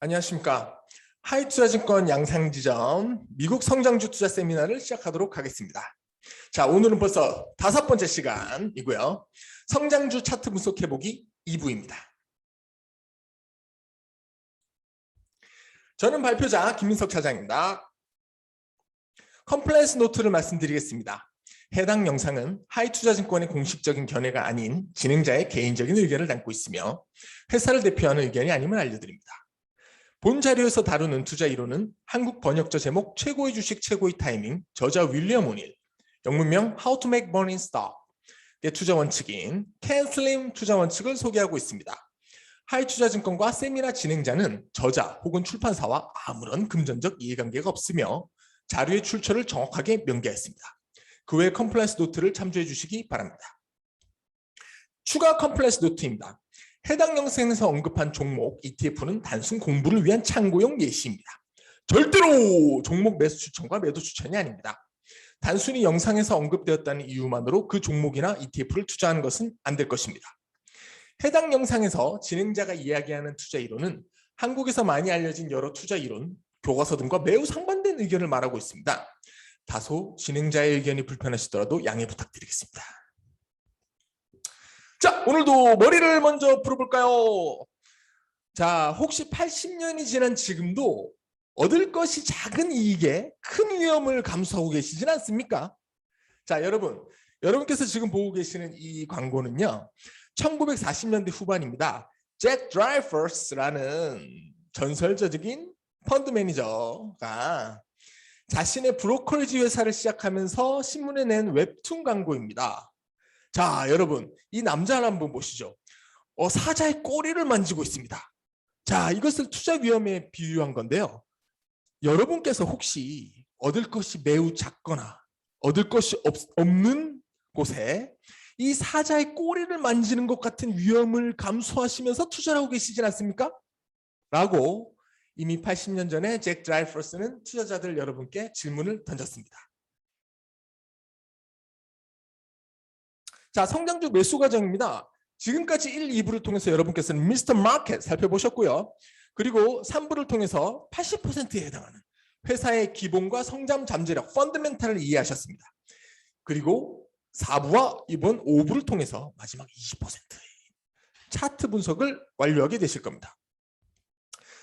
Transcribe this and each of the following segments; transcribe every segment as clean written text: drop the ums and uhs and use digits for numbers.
안녕하십니까. 하이투자증권 양상지점 미국 성장주 투자 세미나를 시작하도록 하겠습니다. 자, 오늘은 벌써 5번째 시간이고요. 성장주 차트 분석해보기 2부입니다. 저는 발표자 김민석 차장입니다. 컴플라이언스 노트를 말씀드리겠습니다. 해당 영상은 하이투자증권의 공식적인 견해가 아닌 진행자의 개인적인 의견을 담고 있으며 회사를 대표하는 의견이 아님을 알려드립니다. 본 자료에서 다루는 투자 이론은 한국 번역자 제목 최고의 주식 최고의 타이밍, 저자 윌리엄 오닐, 영문명 How to Make Money in Stock의 투자 원칙인 켄 슬림 투자 원칙을 소개하고 있습니다. 하이투자증권과 세미나 진행자는 저자 혹은 출판사와 아무런 금전적 이해관계가 없으며 자료의 출처를 정확하게 명기했습니다. 그 외 컴플라이언스 노트를 참조해 주시기 바랍니다. 추가 컴플라이언스 노트입니다. 해당 영상에서 언급한 종목 ETF는 단순 공부를 위한 참고용 예시입니다. 절대로 종목 매수 추천과 매도 추천이 아닙니다. 단순히 영상에서 언급되었다는 이유만으로 그 종목이나 ETF를 투자하는 것은 안 될 것입니다. 해당 영상에서 진행자가 이야기하는 투자 이론은 한국에서 많이 알려진 여러 투자 이론, 교과서 등과 매우 상반된 의견을 말하고 있습니다. 다소 진행자의 의견이 불편하시더라도 양해 부탁드리겠습니다. 자, 오늘도 머리를 먼저 풀어볼까요? 자, 혹시 80년이 지난 지금도 얻을 것이 작은 이익에 큰 위험을 감수하고 계시진 않습니까? 자, 여러분께서 지금 보고 계시는 이 광고는요, 1940년대 후반입니다. 잭 드라이퍼스라는 전설적인 펀드 매니저가 자신의 브로커리지 회사를 시작하면서 신문에 낸 웹툰 광고입니다. 자, 여러분, 이 남자를 한번 보시죠. 사자의 꼬리를 만지고 있습니다. 자, 이것을 투자 위험에 비유한 건데요. 여러분께서 혹시 얻을 것이 매우 작거나 얻을 것이 없는 곳에 이 사자의 꼬리를 만지는 것 같은 위험을 감수하시면서 투자를 하고 계시진 않습니까? 라고 이미 80년 전에 잭 드라이퍼스는 투자자들 여러분께 질문을 던졌습니다. 자, 성장주 매수 과정입니다. 지금까지 1, 2부를 통해서 여러분께서는 미스터 마켓 살펴보셨고요. 그리고 3부를 통해서 80%에 해당하는 회사의 기본과 성장 잠재력, 펀더멘탈을 이해하셨습니다. 그리고 4부와 이번 5부를 통해서 마지막 20%의 차트 분석을 완료하게 되실 겁니다.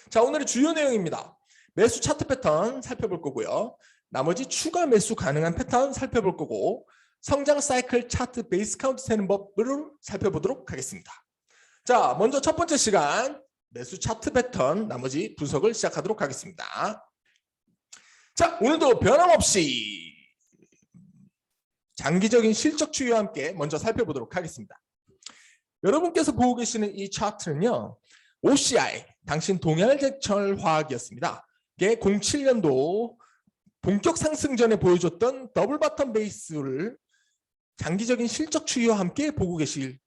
자, 오늘의 주요 내용입니다. 매수 차트 패턴 살펴볼 거고요. 나머지 추가 매수 가능한 패턴 살펴볼 거고, 성장 사이클 차트 베이스 카운트 세는 법을 살펴보도록 하겠습니다. 자, 먼저 첫 번째 시간 매수 차트 패턴 나머지 분석을 시작하도록 하겠습니다. 자, 오늘도 변함없이 장기적인 실적 추이와 함께 먼저 살펴보도록 하겠습니다. 여러분께서 보고 계시는 이 차트는요, OCI, 당신 동양제철화학이었습니다. 이게 07년도 본격 상승 전에 보여줬던 더블 바텀 베이스를 장기적인 실적 추이와 함께 보고 계십니다.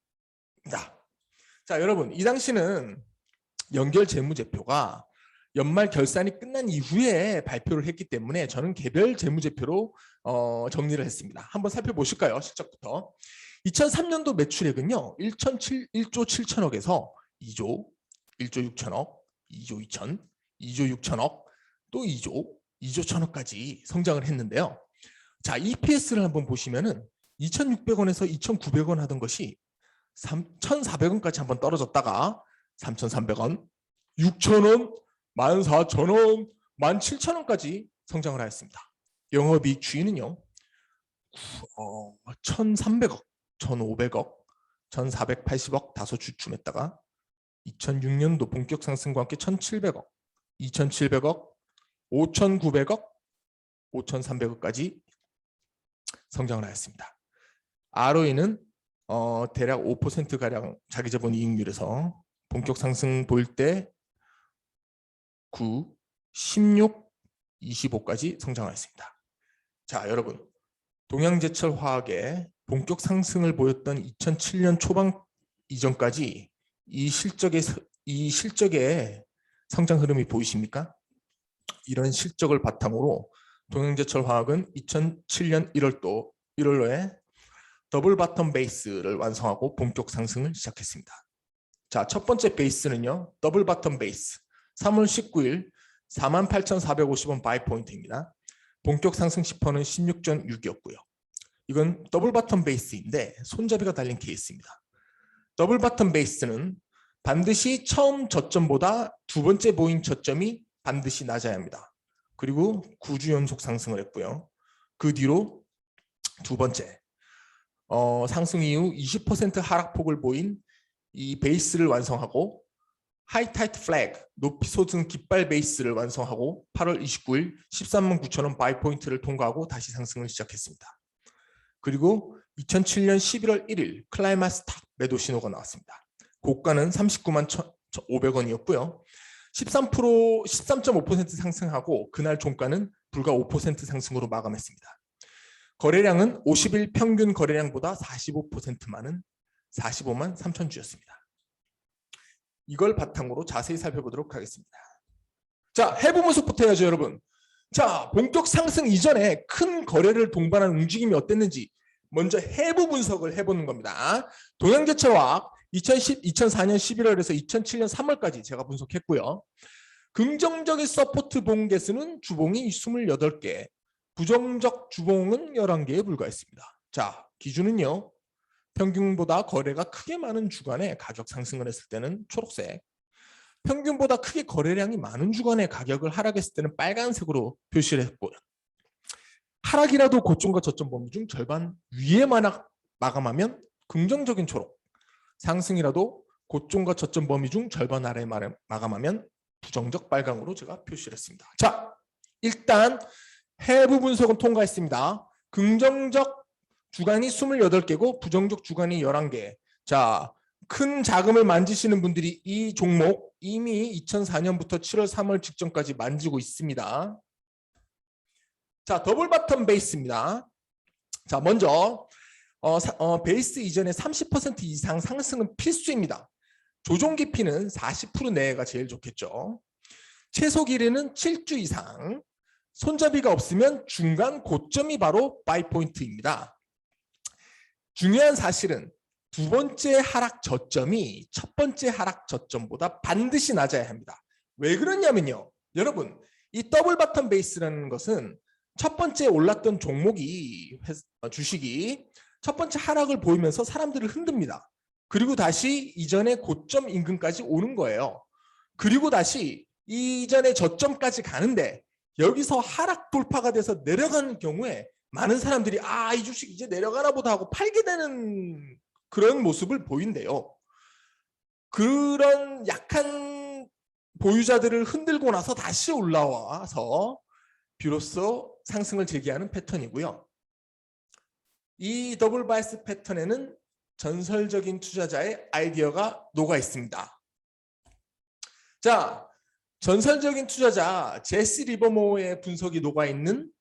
자, 여러분, 이 당시는 연결 재무제표가 연말 결산이 끝난 이후에 발표를 했기 때문에 저는 개별 재무제표로 정리를 했습니다. 한번 살펴보실까요? 실적부터. 2003년도 매출액은요, 1조 7천억에서 2조 6천억, 2조 2천, 2조 6천억, 또 2조 1천억까지 성장을 했는데요. 자, EPS를 한번 보시면은 2,600원에서 2,900원 하던 것이 3,400원까지 한번 떨어졌다가 3,300원, 6,000원, 14,000원, 17,000원까지 성장을 하였습니다. 영업이익 추이는요, 1,300억, 1,500억, 1,480억 다소 주춤했다가 2006년도 본격 상승과 함께 1,700억, 2,700억, 5,900억, 5,300억까지 성장을 하였습니다. ROE는 대략 5%가량 자기자본 이익률에서 본격 상승 보일 때 9, 16, 25까지 성장하였습니다. 자, 여러분, 동양제철화학의 본격 상승을 보였던 2007년 초반 이전까지 이 실적의 성장 흐름이 보이십니까? 이런 실적을 바탕으로 동양제철화학은 2007년 1월로에 더블 바텀 베이스를 완성하고 본격 상승을 시작했습니다. 자, 첫 번째 베이스는요, 더블 바텀 베이스, 3월 19일 48,450원 바이 포인트입니다. 본격 상승 10%는 16.6이었고요. 이건 더블 바텀 베이스인데 손잡이가 달린 케이스입니다. 더블 바텀 베이스는 반드시 처음 저점보다 두 번째 모인 저점이 반드시 낮아야 합니다. 그리고 9주 연속 상승을 했고요. 그 뒤로 두 번째 상승 이후 20% 하락폭을 보인 이 베이스를 완성하고 하이타이트 플래그 높이 솟은 깃발 베이스를 완성하고 8월 29일 139,000원 바이 포인트를 통과하고 다시 상승을 시작했습니다. 그리고 2007년 11월 1일 클라이마스 탑 매도 신호가 나왔습니다. 고가는 39만 500원이었고요. 13.5% 상승하고 그날 종가는 불과 5% 상승으로 마감했습니다. 거래량은 50일 평균 거래량보다 45% 많은 45만 3천 주였습니다. 이걸 바탕으로 자세히 살펴보도록 하겠습니다. 자, 해부 분석부터 해야죠, 여러분. 자, 본격 상승 이전에 큰 거래를 동반한 움직임이 어땠는지 먼저 해부 분석을 해보는 겁니다. 동양제철화학 2004년 11월에서 2007년 3월까지 제가 분석했고요. 긍정적인 서포트 봉 개수는 주봉이 28개, 부정적 주봉은 11개에 불과했습니다. 자, 기준은요. 평균보다 거래가 크게 많은 주간에 가격 상승을 했을 때는 초록색, 평균보다 크게 거래량이 많은 주간에 가격을 하락했을 때는 빨간색으로 표시를 했고요. 하락이라도 고점과 저점 범위 중 절반 위에 마감하면 긍정적인 초록, 상승이라도 고점과 저점 범위 중 절반 아래에 마감하면 부정적 빨강으로 제가 표시를 했습니다. 자, 일단 해부 분석은 통과했습니다. 긍정적 주간이 28개고 부정적 주간이 11개. 자, 큰 자금을 만지시는 분들이 이 종목 이미 2004년부터 7월 3월 직전까지 만지고 있습니다. 자, 더블 바텀 베이스입니다. 자, 먼저 베이스 이전에 30% 이상 상승은 필수입니다. 조정 깊이는 40% 내외가 제일 좋겠죠. 최소 길이는 7주 이상. 손잡이가 없으면 중간 고점이 바로 바이 포인트입니다. 중요한 사실은 두 번째 하락 저점이 첫 번째 하락 저점보다 반드시 낮아야 합니다. 왜 그러냐면요. 여러분, 이 더블 바텀 베이스라는 것은 첫 번째 올랐던 종목이 주식이 첫 번째 하락을 보이면서 사람들을 흔듭니다. 그리고 다시 이전의 고점 인근까지 오는 거예요. 그리고 다시 이전의 저점까지 가는데 여기서 하락 돌파가 돼서 내려가는 경우에 많은 사람들이 이 주식 이제 내려가나 보다 하고 팔게 되는 그런 모습을 보인대요. 그런 약한 보유자들을 흔들고 나서 다시 올라와서 비로소 상승을 재개하는 패턴이고요. 이 더블 바이스 패턴에는 전설적인 투자자의 아이디어가 녹아 있습니다. 자, 전설적인 투자자 제시 리버모어의 분석이 녹아 있는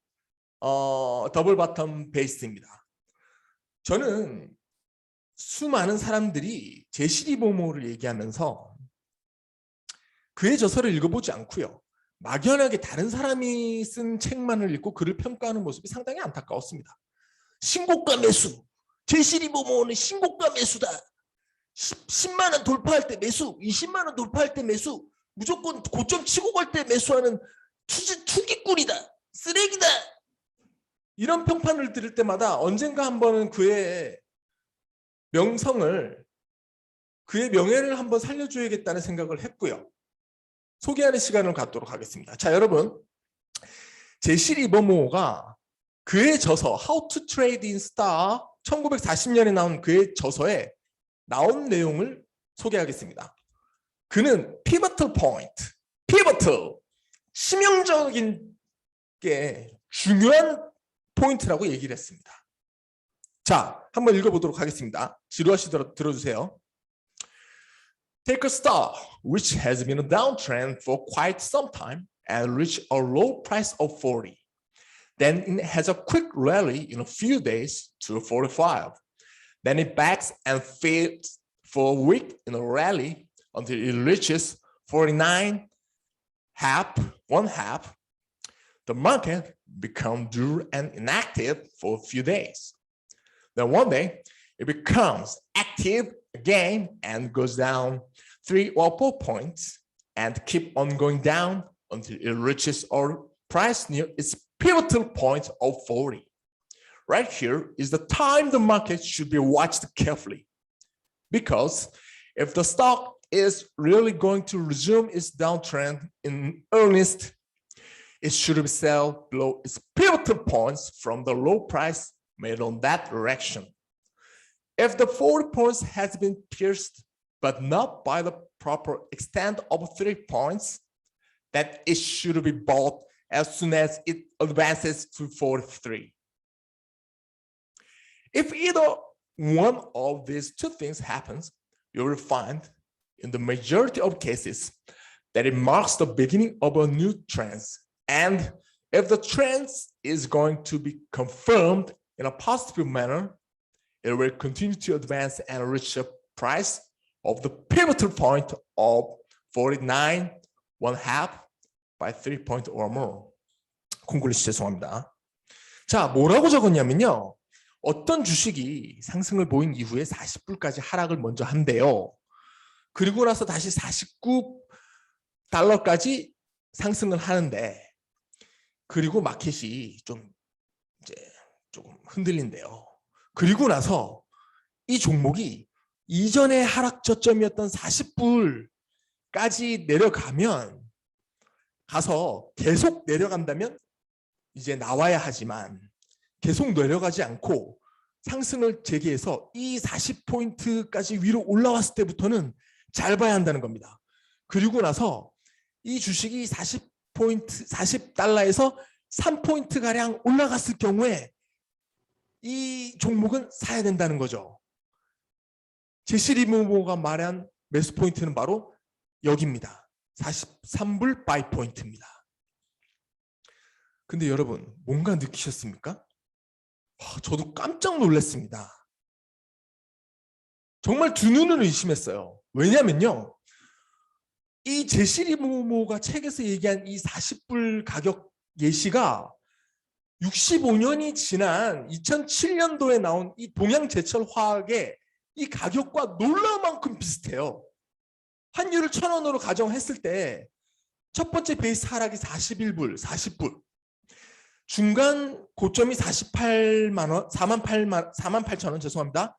더블 바텀 베이스입니다. 저는 수많은 사람들이 제시 리버모어를 얘기하면서 그의 저서를 읽어보지 않고요. 막연하게 다른 사람이 쓴 책만을 읽고 그를 평가하는 모습이 상당히 안타까웠습니다. 신고가 매수, 제시 리버모어는 신고가 매수다. 10만 원 돌파할 때 매수, 20만 원 돌파할 때 매수, 무조건 고점 치고 갈 때 매수하는 투기꾼이다, 쓰레기다. 이런 평판을 들을 때마다 언젠가 한 번은 그의 명성을, 그의 명예를 한번 살려줘야겠다는 생각을 했고요. 소개하는 시간을 갖도록 하겠습니다. 자, 여러분, 제시 리버모어가 그의 저서 How to Trade in Star 1940년에 나온 그의 저서에 나온 내용을 소개하겠습니다. 그는 pivotal point, pivotal, 치명적인 게 중요한 포인트라고 얘기를 했습니다. 자, 한번 읽어보도록 하겠습니다. 지루하시더라도 들어주세요. Take a star, which has been a downtrend for quite some time and reached a low price of 40. Then it has a quick rally in a few days to 45. Then it backs and fails for a week in a rally until it reaches 49 half, one half. The market becomes dull and inactive for a few days. Then one day it becomes active again and goes down 3 or 4 points. and keep on going down until it reaches our price near its pivotal point of 40. Right here is the time the market should be watched carefully, because if the stock is really going to resume its downtrend in earnest, it should sell below its pivotal points from the low price made on that direction. If the 40 points has been pierced, but not by the proper extent of 3 points, that it should be bought as soon as it advances to 43. If either one of these two things happens, you will find in the majority of cases that it marks the beginning of a new trend. And if the trend is going to be confirmed in a positive manner, it will continue to advance and reach a price of the pivotal point of 49 1/2 by 3 point or more. 콩글리시 죄송합니다. 자, 뭐라고 적었냐면요. 어떤 주식이 상승을 보인 이후에 40불까지 하락을 먼저 한대요. 그리고 나서 다시 49달러까지 상승을 하는데, 그리고 마켓이 좀 이제 조금 흔들린대요. 그리고 나서 이 종목이 이전의 하락 저점이었던 40불까지 내려가면, 가서 계속 내려간다면 이제 나와야 하지만 계속 내려가지 않고 상승을 재개해서 이 40포인트까지 위로 올라왔을 때부터는 잘 봐야 한다는 겁니다. 그리고 나서 이 주식이 40포인트, 40달러에서 3포인트 가량 올라갔을 경우에 이 종목은 사야 된다는 거죠. 제시 리버모어가 말한 매수 포인트는 바로 여기입니다. 43불 바이 포인트입니다. 근데 여러분, 뭔가 느끼셨습니까? 저도 깜짝 놀랐습니다. 정말 두 눈을 의심했어요. 왜냐면요, 이 제시 리버모어가 책에서 얘기한 이 40불 가격 예시가 65년이 지난 2007년도에 나온 이 동양제철화학의 이 가격과 놀라울 만큼 비슷해요. 환율을 1,000원으로 가정했을 때 첫 번째 베이스 하락이 41불, 40불. 중간 고점이 48만 원, 48,000원 죄송합니다.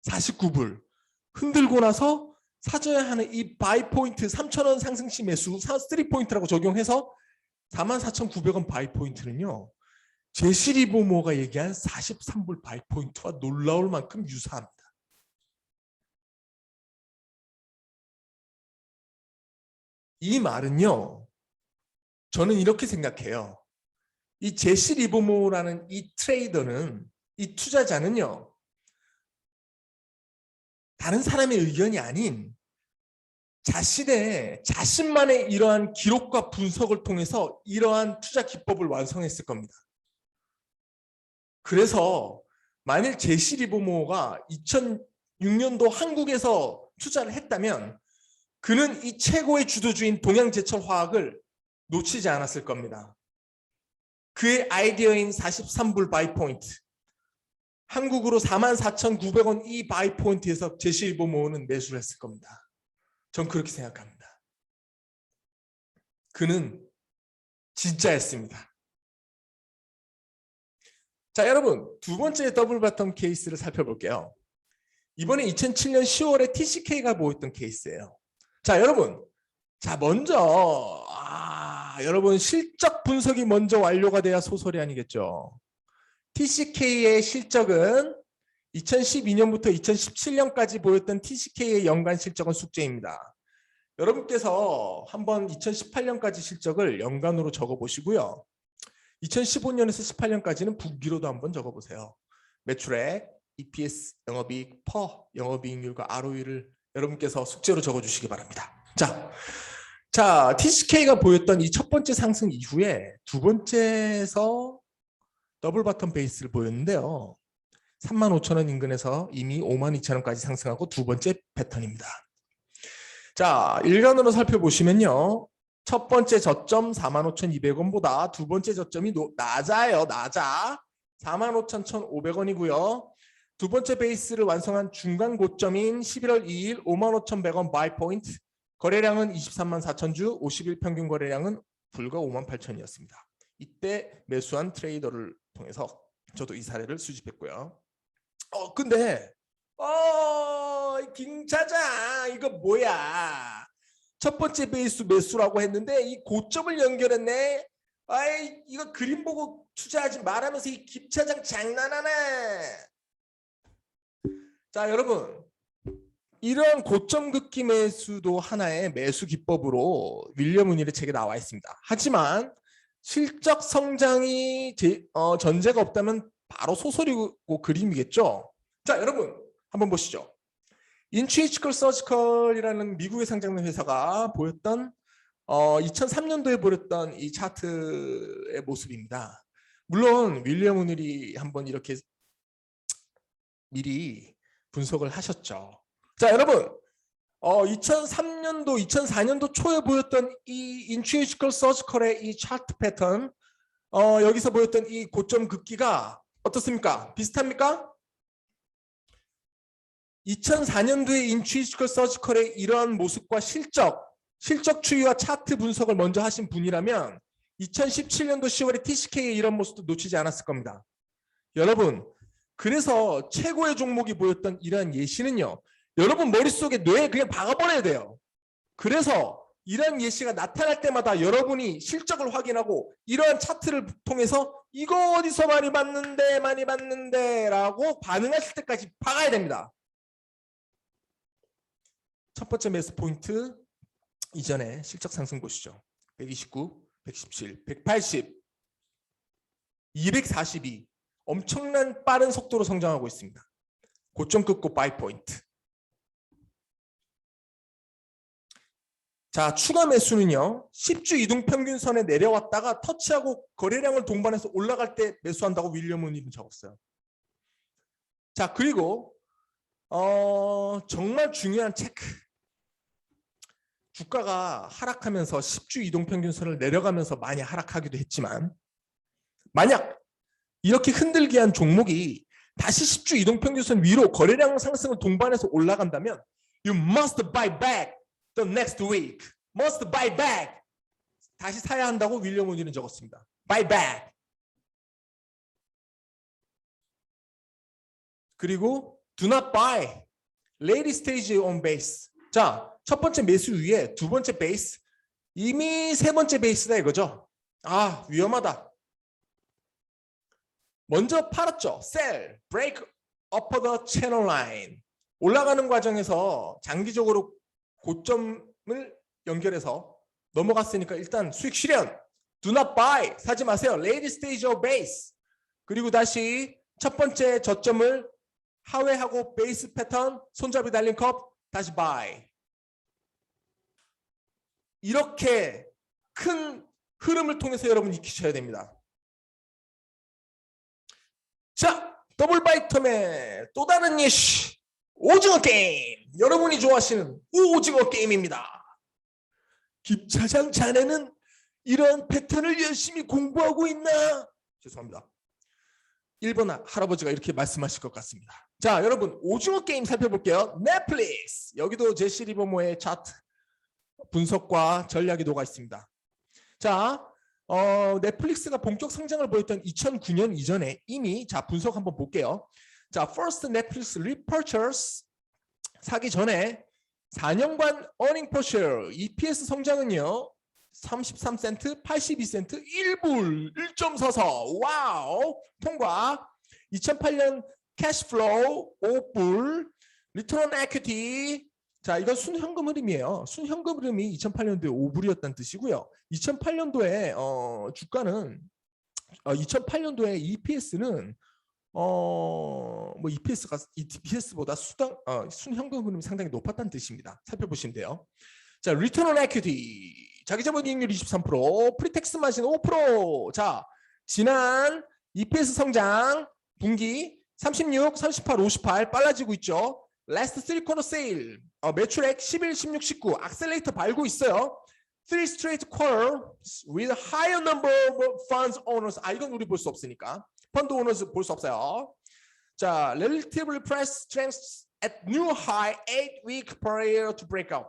49불. 흔들고 나서 사줘야 하는 이 바이 포인트 3,000원 상승시 매수 3포인트라고 적용해서 44,900원 바이 포인트는요. 제시 리버모어가 얘기한 43불 바이 포인트와 놀라울 만큼 유사합니다. 이 말은요, 저는 이렇게 생각해요. 이 제시 리버모어라는 이 트레이더는, 이 투자자는요, 다른 사람의 의견이 아닌 자신만의 이러한 기록과 분석을 통해서 이러한 투자 기법을 완성했을 겁니다. 그래서 만일 제시 리버모어가 2006년도 한국에서 투자를 했다면 그는 이 최고의 주도주인 동양제철화학을 놓치지 않았을 겁니다. 그의 아이디어인 43불 바이 포인트, 한국으로 44,900원 이 바이 포인트에서 제시 리버모어는 매수를 했을 겁니다. 전 그렇게 생각합니다. 그는 진짜였습니다. 자, 여러분, 두 번째 더블 바텀 케이스를 살펴볼게요. 이번에 2007년 10월에 TCK가 보였던 케이스예요. 자, 여러분, 먼저 여러분 실적 분석이 먼저 완료가 돼야 소설이 아니겠죠. TCK의 실적은 2012년부터 2017년까지 보였던 TCK의 연간 실적은 숙제입니다. 여러분께서 한번 2018년까지 실적을 연간으로 적어보시고요. 2015년에서 18년까지는 분기로도 한번 적어보세요. 매출액, EPS, 영업이익, 퍼, 영업이익률과 ROE를 여러분께서 숙제로 적어주시기 바랍니다. 자, TCK가 보였던 이 첫 번째 상승 이후에 두 번째에서 더블 바텀 베이스를 보였는데요. 35,000원 인근에서 이미 52,000원까지 상승하고 두 번째 패턴입니다. 자, 일간으로 살펴보시면요. 첫 번째 저점 45,200원보다 두 번째 저점이 낮아요. 45,1,500원이고요. 두 번째 베이스를 완성한 중간 고점인 11월 2일 55,100원 바이 포인트, 거래량은 23만 4천 주, 50일 평균 거래량은 불과 5만 8천이었습니다. 이때 매수한 트레이더를 통해서 저도 이 사례를 수집했고요. 근데 김 차장 이거 뭐야? 첫 번째 베이스 매수라고 했는데 이 고점을 연결했네. 아이 이거 그림 보고 투자하지 말하면서 이 김 차장 장난하네. 자 여러분, 이런 고점 긋기 매수도 하나의 매수 기법으로 윌리엄 오닐의 책에 나와 있습니다. 하지만 실적 성장이 전제가 없다면 바로 소설이고 그림이겠죠. 자 여러분 한번 보시죠. 인투이티컬 서지컬이라는 미국에 상장된 회사가 보였던 2003년도에 보였던 이 차트의 모습입니다. 물론 윌리엄 오닐이 한번 이렇게 미리 분석을 하셨죠. 자 여러분 2003년도 2004년도 초에 보였던 이 인투이티컬 서지컬의 이 차트 패턴 여기서 보였던 이 고점 긋기가 어떻습니까? 비슷합니까? 2004년도의 인투이티컬 서지컬의 이러한 모습과 실적 추이와 차트 분석을 먼저 하신 분이라면 2017년도 10월에 TCK의 이런 모습도 놓치지 않았을 겁니다. 여러분, 그래서 최고의 종목이 보였던 이러한 예시는요. 여러분 머릿속에 뇌에 그냥 박아버려야 돼요. 그래서 이러한 예시가 나타날 때마다 여러분이 실적을 확인하고 이러한 차트를 통해서 이거 어디서 많이 봤는데 라고 반응하실 때까지 박아야 됩니다. 첫 번째 매수 포인트 이전에 실적 상승 보시죠. 129, 117, 180, 242 엄청난 빠른 속도로 성장하고 있습니다. 고점 끊고 바이 포인트. 자 추가 매수는요. 10주 이동평균선에 내려왔다가 터치하고 거래량을 동반해서 올라갈 때 매수한다고 윌리엄 오닐은 적었어요. 자 그리고 정말 중요한 체크. 주가가 하락하면서 10주 이동평균선을 내려가면서 많이 하락하기도 했지만 만약 이렇게 흔들게 한 종목이 다시 10주 이동평균선 위로 거래량 상승을 동반해서 올라간다면 You must buy back the next week. Must buy back. 다시 사야 한다고 윌리엄 오닐은 적었습니다. Buy back. 그리고 do not buy. Late stage on base. 자, 첫 번째 매수 위에 두 번째 베이스. 이미 세 번째 베이스다 이거죠. 아, 위험하다. 먼저 팔았죠. Sell. Break upper the channel line. 올라가는 과정에서 장기적으로 고점을 연결해서 넘어갔으니까 일단 수익 실현. Do not buy. 사지 마세요. Late stage of base. 그리고 다시 첫 번째 저점을 하회하고 베이스 패턴 손잡이 달린 컵 다시 buy. 이렇게 큰 흐름을 통해서 여러분 익히셔야 됩니다. 자, 더블 바이텀의 또 다른 예시. 오징어 게임. 여러분이 좋아하시는 오징어 게임입니다. 김 차장 자네는 이런 패턴을 열심히 공부하고 있나? 죄송합니다. 1번 할아버지가 이렇게 말씀하실 것 같습니다. 자, 여러분 오징어 게임 살펴볼게요. 넷플릭스. 여기도 제시 리버모어의 차트 분석과 전략이 녹아 있습니다. 자, 넷플릭스가 본격 성장을 보였던 2009년 이전에 이미 자 분석 한번 볼게요. 자, first Netflix repurchase 사기 전에 4년간 earning per share EPS 성장은요. 33센트, 82센트, 1불, 1.44. 와우. 통과. 2008년 cash flow 5불, return on equity. 자, 이건 순현금 흐름이에요. 순현금 흐름이 2008년도에 5불이었다는 뜻이고요. 2008년도에 주가는 2008년도에 EPS는 뭐 EPS보다 순현금 흐름이 상당히 높았다는 뜻입니다. 살펴보시면 돼요. 자, return on equity. 자기자본 이익률 23%, 프리텍스 마진 5%. 자, 지난 EPS 성장 분기 36, 38, 58 빨라지고 있죠. Last 3 quarter sale. 매출액 11, 16, 19 악셀레이터 밟고 있어요. 3 straight quarters with higher number of funds owners. 이건 우리 볼 수 없으니까. 펀드 오너스 볼 수 없어요. 자, relatively price strength at new high 8 week prior to breakout.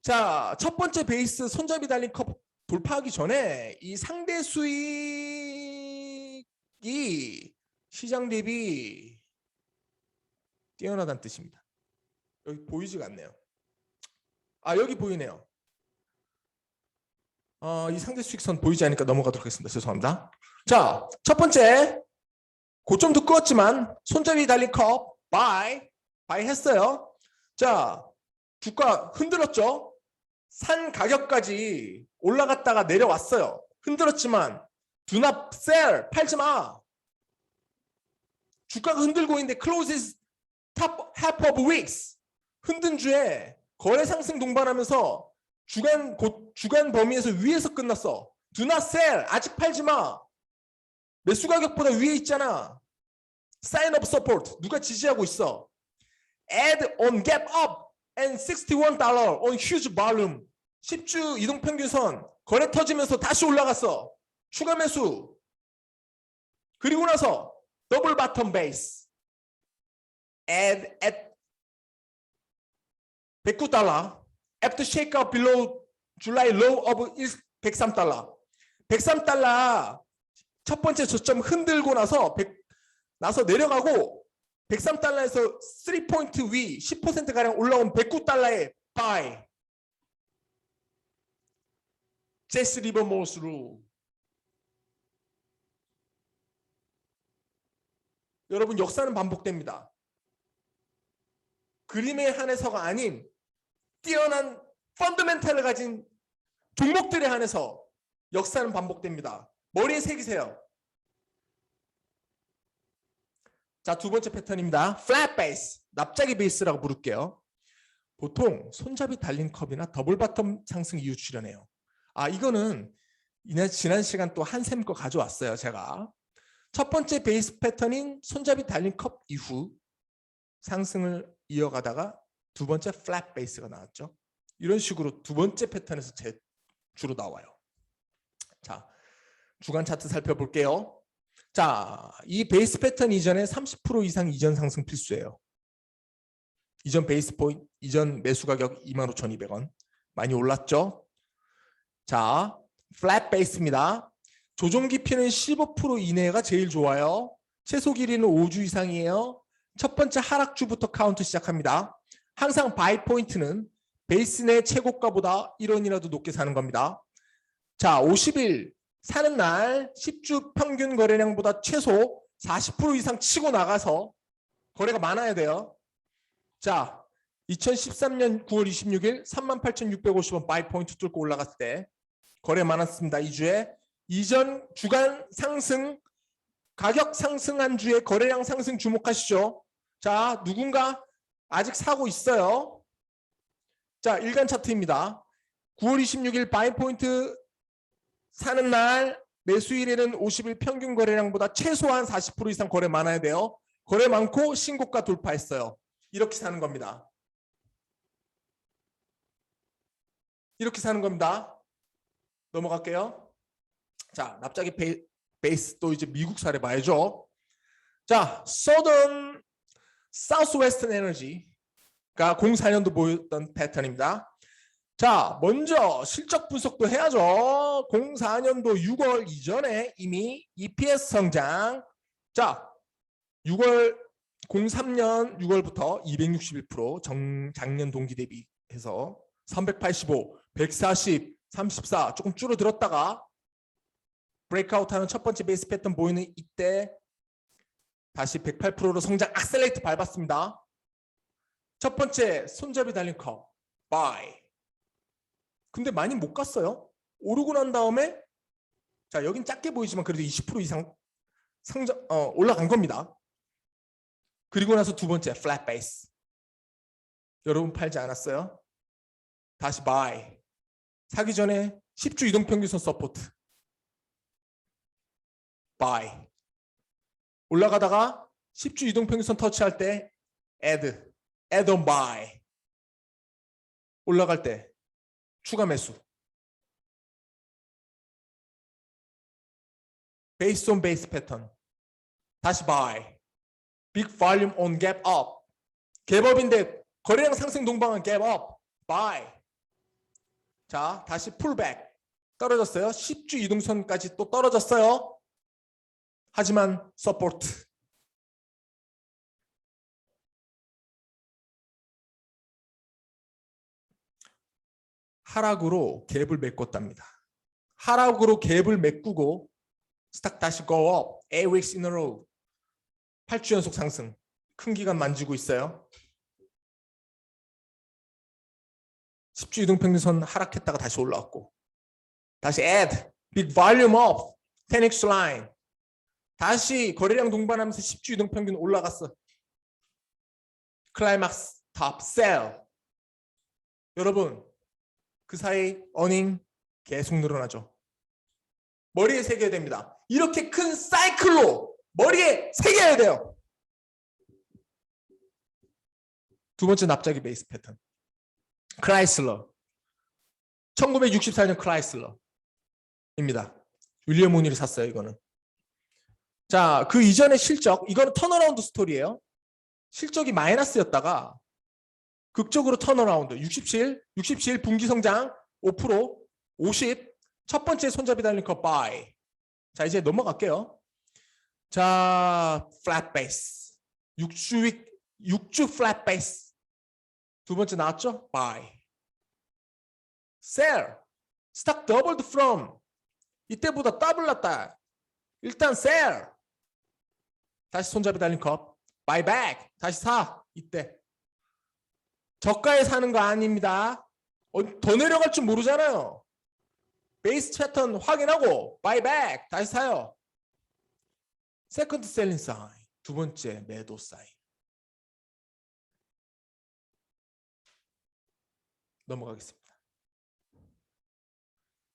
자, 첫 번째 베이스 손잡이 달린 컵 돌파하기 전에 이 상대 수익이 시장 대비 뛰어나다는 뜻입니다. 여기 보이지가 않네요. 아, 여기 보이네요. 이 상대 수익선 보이지 않으니까 넘어가도록 하겠습니다. 죄송합니다. 자, 첫 번째 고점도 끄었지만 손잡이 달린 컵 바이 했어요. 자, 주가 흔들었죠. 산 가격까지 올라갔다가 내려왔어요. 흔들었지만 do not sell, 팔지 마. 주가가 흔들고 있는데 closes top half of weeks. 흔든 주에 거래 상승 동반하면서 주간 범위에서 위에서 끝났어. Do not sell, 아직 팔지 마. 매수 가격보다 위에 있잖아. Sign of support, 누가 지지하고 있어. Add on gap up and $61 on huge volume. 10주 이동평균선 거래 터지면서 다시 올라갔어. 추가 매수. 그리고 나서 더블 바텀 베이스. Add at $109. After shakeout below July low of $103. $103 첫 번째 저점 흔들고 나서 내려가고 103달러에서 3포인트 위 10%가량 올라온 109달러에 buy. 제스 리버모스로. 여러분, 역사는 반복됩니다. 그림에 한해서가 아닌 뛰어난 펀더멘탈을 가진 종목들에 한해서 역사는 반복됩니다. 머리에 새기세요. 자, 두 번째 패턴입니다. 플랫 베이스, 납작이 베이스라고 부를게요. 보통 손잡이 달린 컵이나 더블 바텀 상승 이유 출연해요. 이거는 지난 시간 또 한샘 거 가져왔어요. 제가 첫 번째 베이스 패턴인 손잡이 달린 컵 이후 상승을 이어가다가 두 번째 플랫 베이스가 나왔죠. 이런 식으로 두 번째 패턴에서 주로 나와요. 자, 주간 차트 살펴볼게요. 자, 이 베이스 패턴 이전에 30% 이상 이전 상승 필수예요. 이전 베이스 포인트, 이전 매수 가격 25,200원. 많이 올랐죠? 자, 플랫 베이스입니다. 조정 깊이는 15% 이내가 제일 좋아요. 최소 길이는 5주 이상이에요. 첫 번째 하락주부터 카운트 시작합니다. 항상 바이 포인트는 베이스 내 최고가보다 1원이라도 높게 사는 겁니다. 자, 50일 사는 날 10주 평균 거래량보다 최소 40% 이상 치고 나가서 거래가 많아야 돼요. 자, 2013년 9월 26일 38,650원 바이 포인트 뚫고 올라갔을 때 거래 많았습니다. 이 주에 이전 주간 상승, 가격 상승한 주에 거래량 상승 주목하시죠. 자, 누군가 아직 사고 있어요. 자, 일간 차트입니다. 9월 26일 바이 포인트 사는 날 매수일에는 50일 평균 거래량보다 최소한 40% 이상 거래 많아야 돼요. 거래 많고 신고가 돌파했어요. 이렇게 사는 겁니다. 이렇게 사는 겁니다. 넘어갈게요. 자, 납작이 베이스 또 이제 미국 사례 봐야죠. 자, Southern Southwestern Energy가 04년도 보였던 패턴입니다. 자, 먼저 실적 분석도 해야죠. 04년도 6월 이전에 이미 EPS 성장. 자, 03년 6월부터 261%, 작년 동기 대비해서 385, 140, 34 조금 줄어들었다가 브레이크아웃하는 첫 번째 베이스 패턴 보이는 이때 다시 108%로 성장 악셀레이트 밟았습니다. 첫 번째 손잡이 달린 컵 바이. 근데 많이 못 갔어요. 오르고 난 다음에 자, 여긴 작게 보이지만 그래도 20% 이상 올라간 겁니다. 그리고 나서 두 번째 플랫 베이스. 여러분 팔지 않았어요? 다시 바이. 사기 전에 10주 이동평균선 서포트. 바이. 올라가다가 10주 이동평균선 터치할 때 add on buy. 올라갈 때 추가 매수. Based on base 패턴. 다시 buy. Big volume on gap up. 갭업인데 거래량 상승 동방은 gap up. buy. 자, 다시 풀백. 떨어졌어요. 10주 이동선까지 또 떨어졌어요. 하지만 서포트. 하락으로 갭을 메꿨답니다. 하락으로 갭을 메꾸고 스탁 다시 go up. 8 weeks in a row. 8주 연속 상승. 큰 기간 만지고 있어요. 10주 이동평균선 하락했다가 다시 올라왔고 다시 add. big volume up. 10x line. 다시 거래량 동반하면서 10주 이동평균 올라갔어. 클라이막스 탑 셀. 여러분 그 사이 어닝 계속 늘어나죠. 머리에 새겨야 됩니다. 이렇게 큰 사이클로 머리에 새겨야 돼요. 두 번째 납작이 베이스 패턴. 크라이슬러. 1964년 크라이슬러입니다. 윌리엄 오닐이 샀어요. 이거는. 자, 그 이전의 실적. 이거는 턴어라운드 스토리예요. 실적이 마이너스였다가 극적으로 턴어라운드. 67 분기 성장 5%, 50. 첫 번째 손잡이 달린 거 바이. 자, 이제 넘어갈게요. 자, 플랫 베이스. 6주 플랫 베이스. 두 번째 나왔죠? 바이. 셀. 스탁 더블드 프롬. 이때보다 더블 났다. 일단 셀. 다시 손잡이 달린 컵. 바이백. 다시 사. 이때. 저가에 사는 거 아닙니다. 더 내려갈 줄 모르잖아요. 베이스 패턴 확인하고 바이백. 다시 사요. 세컨드 셀링 사인. 두 번째 매도 사인. 넘어가겠습니다.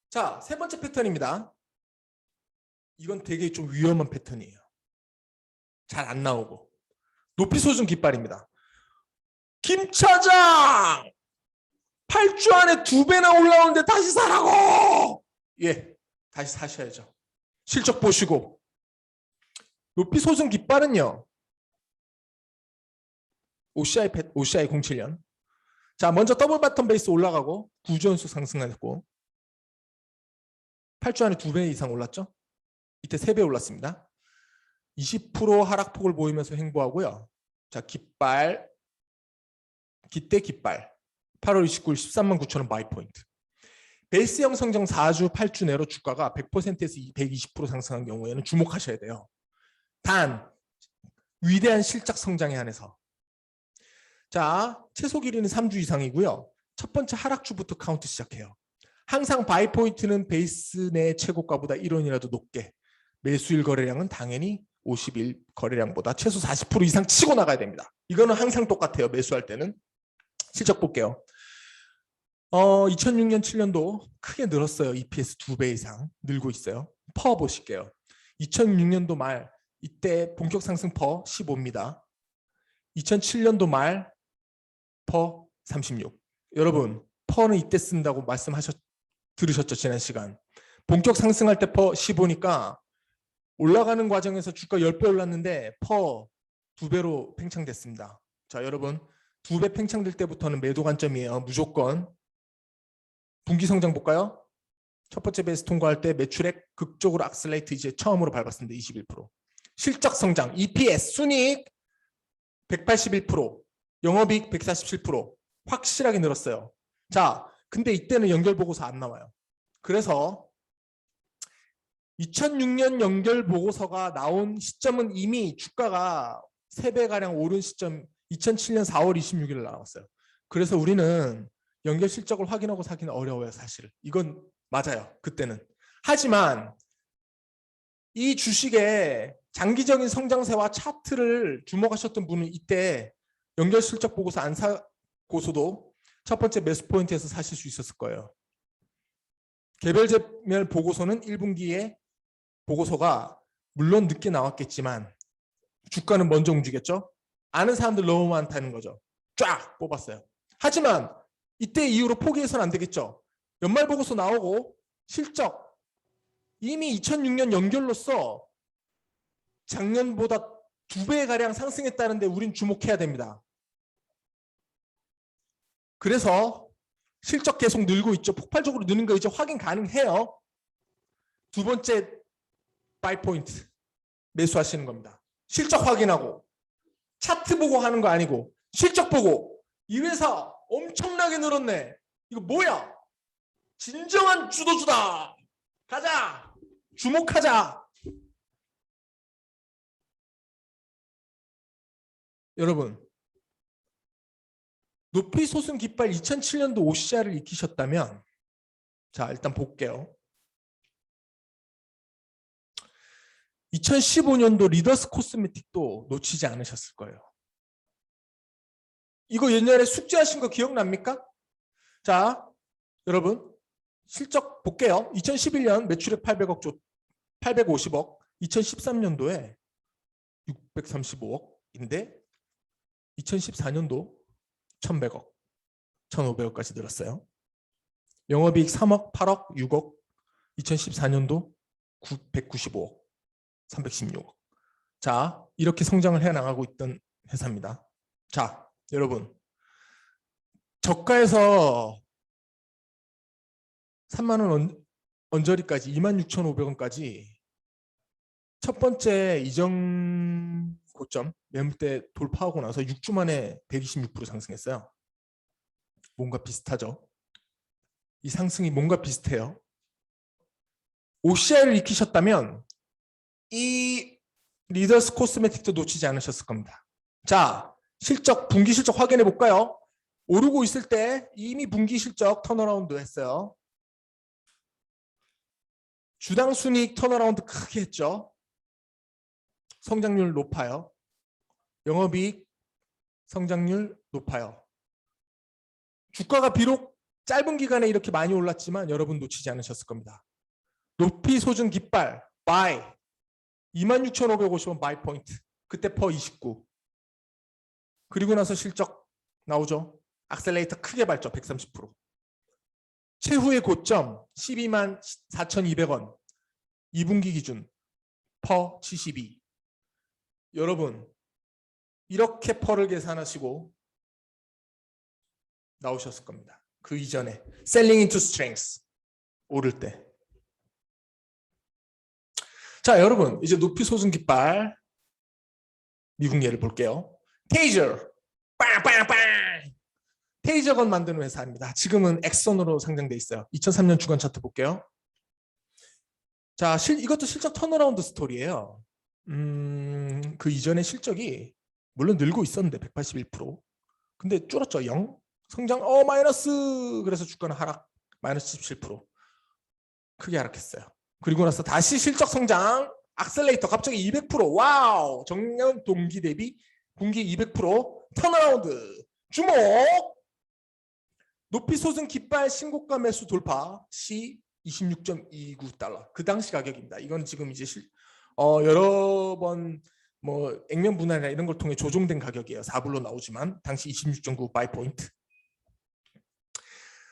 자, 세 번째 패턴입니다. 이건 되게 좀 위험한 패턴이에요. 잘 안 나오고. 높이 솟은 깃발입니다. 김 차장! 8주 안에 2배나 올라오는데 다시 사라고! 예, 다시 사셔야죠. 실적 보시고. 높이 솟은 깃발은요. OCI 07년. 자, 먼저 더블 바텀 베이스 올라가고 9주 연속 상승했고 8주 안에 2배 이상 올랐죠. 이때 3배 올랐습니다. 20% 하락폭을 보이면서 횡보하고요. 자, 깃발. 기대 깃발. 8월 29일 13만 9천 원 바이 포인트. 베이스 형성정 4주, 8주 내로 주가가 100%에서 120% 상승한 경우에는 주목하셔야 돼요. 단 위대한 실적 성장에 한해서. 자, 최소 길이는 3주 이상이고요. 첫 번째 하락주부터 카운트 시작해요. 항상 바이 포인트는 베이스 내 최고가보다 1원이라도 높게, 매수일 거래량은 당연히 50일 거래량보다 최소 40% 이상 치고 나가야 됩니다. 이거는 항상 똑같아요. 매수할 때는. 실적 볼게요. 2006년 7년도 크게 늘었어요. EPS 2배 이상 늘고 있어요. 퍼 보실게요. 2006년도 말 이때 본격 상승 퍼 15입니다. 2007년도 말 퍼 36. 여러분 퍼는 이때 쓴다고 들으셨죠? 지난 시간. 본격 상승할 때 퍼 15니까 올라가는 과정에서 주가 10배 올랐는데 퍼 2배로 팽창됐습니다. 자, 여러분 2배 팽창될 때부터는 매도 관점이에요. 무조건. 분기 성장 볼까요? 첫 번째 베이스 통과할 때 매출액 극적으로 악셀레이트 이제 처음으로 밟았습니다. 21%. 실적 성장, EPS, 순이익 181%, 영업이익 147% 확실하게 늘었어요. 자, 근데 이때는 연결보고서 안 나와요. 그래서 2006년 연결보고서가 나온 시점은 이미 주가가 3배가량 오른 시점 2007년 4월 26일 나왔어요. 그래서 우리는 연결 실적을 확인하고 사기는 어려워요. 사실. 이건 맞아요. 그때는. 하지만 이 주식의 장기적인 성장세와 차트를 주목하셨던 분은 이때 연결 실적 보고서 안 사고서도 첫 번째 매수 포인트에서 사실 수 있었을 거예요. 개별 재멸 보고서는 1분기에 보고서가 물론 늦게 나왔겠지만 주가는 먼저 움직였죠. 아는 사람들 너무 많다는 거죠. 쫙 뽑았어요. 하지만 이때 이후로 포기해서는 안 되겠죠. 연말 보고서 나오고 실적 이미 2006년 연결로서 작년보다 2배가량 상승했다는데 우린 주목해야 됩니다. 그래서 실적 계속 늘고 있죠. 폭발적으로 느는 거 이제 확인 가능해요. 두 번째 바이 포인트 매수하시는 겁니다. 실적 확인하고 차트 보고 하는 거 아니고 실적 보고 이 회사 엄청나게 늘었네. 이거 뭐야? 진정한 주도주다. 가자. 주목하자. 여러분, 높이 솟은 깃발 2007년도 OCR을 익히셨다면, 자, 일단 볼게요. 2015년도 리더스 코스메틱도 놓치지 않으셨을 거예요. 이거 옛날에 숙제하신 거 기억납니까? 자, 여러분, 실적 볼게요. 2011년 매출액 850억, 2013년도에 635억인데 2014년도 1100억, 1500억까지 늘었어요. 영업이익 3억, 8억, 6억, 2014년도 195억, 316억. 자, 이렇게 성장을 해나가고 있던 회사입니다. 자, 여러분, 저가에서 3만 원 언저리까지 26,500원까지 첫 번째 이전 고점 매물대 돌파하고 나서 6주 만에 126% 상승했어요. 뭔가 비슷하죠? 이 상승이 뭔가 비슷해요. OCI를 익히셨다면 이 리더스 코스메틱도 놓치지 않으셨을 겁니다. 자, 실적, 분기 실적 확인해 볼까요? 오르고 있을 때 이미 분기 실적 턴어라운드 했어요. 주당 순이익 턴어라운드 크게 했죠. 성장률 높아요. 영업이익 성장률 높아요. 주가가 비록 짧은 기간에 이렇게 많이 올랐지만 여러분 놓치지 않으셨을 겁니다. 높이 솟은 깃발 바이 26,550원 바이 포인트. 그때 퍼 29. 그리고 나서 실적 나오죠. 악셀레이터 크게 밟죠. 130%. 최후의 고점 12만 4,200원. 2분기 기준 퍼 72. 여러분, 이렇게 퍼를 계산하시고 나오셨을 겁니다. 그 이전에 Selling into Strength 오를 때. 자, 여러분, 이제 높이 솟은 깃발 미국 예를 볼게요. 테이저 빵빵빵. 테이저건 만드는 회사입니다. 지금은 엑선으로 상장돼 있어요. 2003년 주간 차트 볼게요. 자, 이것도 실적 턴어라운드 스토리예요. 그 이전에 실적이 물론 늘고 있었는데 181%. 근데 줄었죠. 0. 성장 마이너스. 그래서 주가는 하락. 마이너스 17%. 크게 하락했어요. 그리고 나서 다시 실적 성장. 악셀레이터 갑자기 200%. 와우. 작년 동기 대비 분기 200%. 턴어라운드. 주목. 높이 솟은 깃발 신고가 매수 돌파. 시 26.29달러. 그 당시 가격입니다. 이건 지금 이제 여러 번 뭐 액면 분할이나 이런 걸 통해 조정된 가격이에요. 4불로 나오지만 당시 26.9 바이 포인트.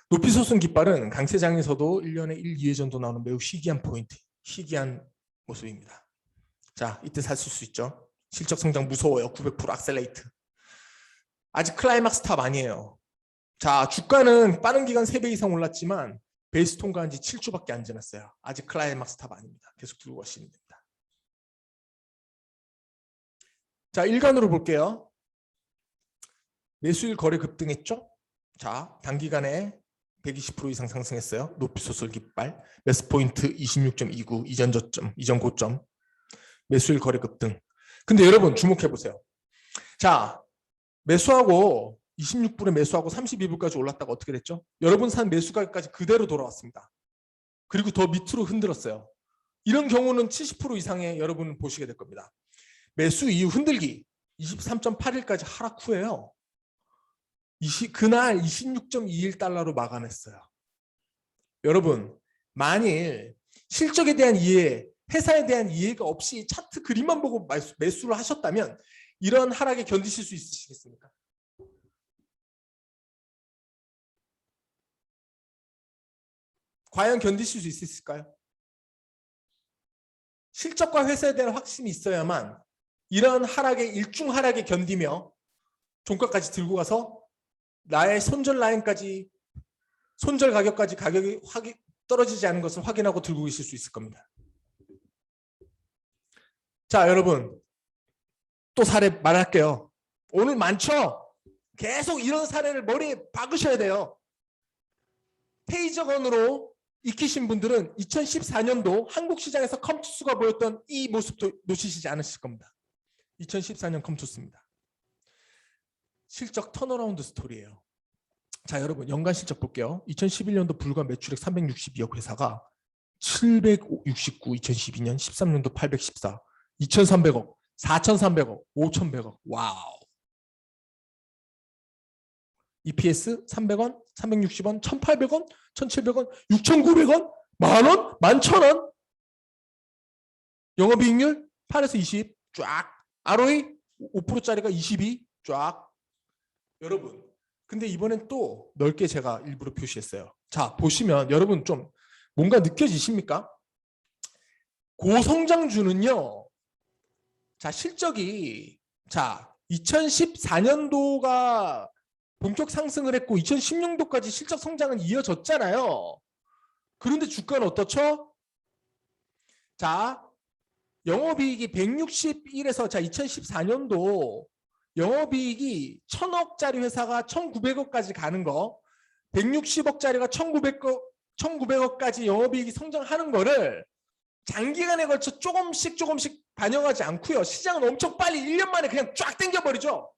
높이 솟은 깃발은 강세장에서도 1년에 1, 2회 정도 나오는 매우 희귀한 포인트, 희귀한 모습입니다. 자, 이때 사실 수 있죠. 실적 성장 무서워요. 900% 악셀레이트. 아직 클라이막스 탑 아니에요. 자, 주가는 빠른 기간 3배 이상 올랐지만 베이스 통과한 지 7주밖에 안 지났어요. 아직 클라이막스 탑 아닙니다. 계속 들고 가시면 됩니다. 자, 일간으로 볼게요. 매수일 거래 급등했죠? 자, 단기간에 120% 이상 상승했어요. 높이 솟을 깃발. 매수 포인트 26.29 이전 저점, 이전 고점. 매수일 거래 급등. 근데 여러분 주목해 보세요. 자, 매수하고 26불에 매수하고 32불까지 올랐다가 어떻게 됐죠? 여러분 산 매수 가격까지 그대로 돌아왔습니다. 그리고 더 밑으로 흔들었어요. 이런 경우는 70% 이상의 여러분은 보시게 될 겁니다. 매수 이후 흔들기 23.8일까지 하락 후에요. 그날 26.21달러로 마감했어요. 여러분, 만일 실적에 대한 이해, 회사에 대한 이해가 없이 차트 그림만 보고 매수를 하셨다면 이런 하락에 견디실 수 있으시겠습니까? 과연 견디실 수 있을까요? 실적과 회사에 대한 확신이 있어야만 이런 하락에 일중 하락에 견디며 종가까지 들고 가서 나의 손절 라인까지 손절 가격까지 가격이 떨어지지 않은 것을 확인하고 들고 계실 수 있을 겁니다. 자, 여러분 또 사례 말할게요. 오늘 많죠? 계속 이런 사례를 머리에 박으셔야 돼요. 테이저건으로 익히신 분들은 2014년도 한국 시장에서 컴투스가 보였던 이 모습도 놓치시지 않으실 겁니다. 2014년 컴투스입니다. 실적 턴어라운드 스토리예요. 자, 여러분 연간 실적 볼게요. 2011년도 불과 매출액 362억 회사가 769, 2012년, 13년도 814, 2300억, 4300억, 5100억. 와우. EPS 300원, 360원, 1800원, 1700원, 6900원, 만원, 11,000원. 영업이익률 8에서 20, 쫙. ROE 5%짜리가 22, 쫙. 여러분, 근데 이번엔 또 넓게 제가 일부러 표시했어요. 자, 보시면 여러분 좀 뭔가 느껴지십니까? 고성장주는요. 자, 실적이 2014년도가 본격 상승을 했고 2016년도까지 실적 성장은 이어졌잖아요. 그런데 주가는 어떻죠? 자, 영업이익이 161에서 2014년도 영업이익이 1000억짜리 회사가 1900억까지 가는 거, 160억짜리가 1900억까지 영업이익이 성장하는 거를 장기간에 걸쳐 조금씩 반영하지 않고요. 시장은 엄청 빨리 1년 만에 그냥 쫙 당겨버리죠.